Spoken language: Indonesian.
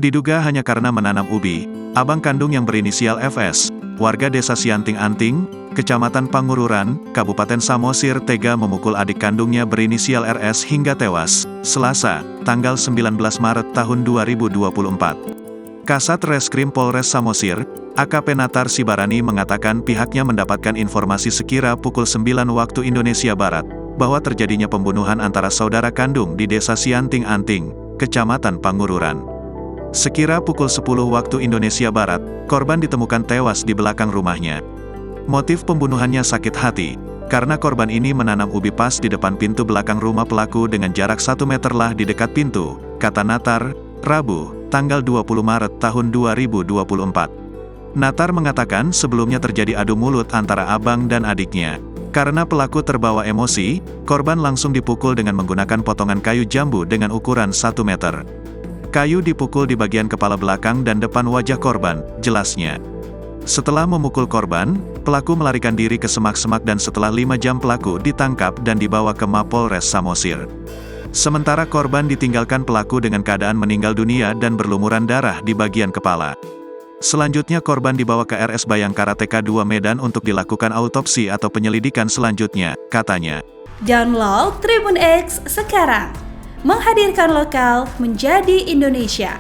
Diduga hanya karena menanam ubi, abang kandung yang berinisial FS, warga desa Sianting Anting, Kecamatan Pangururan, Kabupaten Samosir tega memukul adik kandungnya berinisial RS hingga tewas, Selasa, tanggal 19 Maret tahun 2024. Kasat Reskrim Polres Samosir, AKP Natar Sibarani mengatakan pihaknya mendapatkan informasi sekira pukul 9 waktu Indonesia Barat, bahwa terjadinya pembunuhan antara saudara kandung di desa Sianting Anting, Kecamatan Pangururan. Sekira pukul 10 waktu Indonesia Barat, korban ditemukan tewas di belakang rumahnya. Motif pembunuhannya sakit hati, karena korban ini menanam ubi pas di depan pintu belakang rumah pelaku dengan jarak 1 meter lah di dekat pintu, kata Natar, Rabu, tanggal 20 Maret tahun 2024. Natar mengatakan sebelumnya terjadi adu mulut antara abang dan adiknya. Karena pelaku terbawa emosi, korban langsung dipukul dengan menggunakan potongan kayu jambu dengan ukuran 1 meter. Kayu dipukul di bagian kepala belakang dan depan wajah korban, jelasnya. Setelah memukul korban, pelaku melarikan diri ke semak-semak dan setelah 5 jam pelaku ditangkap dan dibawa ke Mapolres Samosir. Sementara korban ditinggalkan pelaku dengan keadaan meninggal dunia dan berlumuran darah di bagian kepala. Selanjutnya korban dibawa ke RS Bayangkara TK2 Medan untuk dilakukan autopsi atau penyelidikan selanjutnya, katanya. Download Tribun X sekarang. Menghadirkan lokal menjadi Indonesia.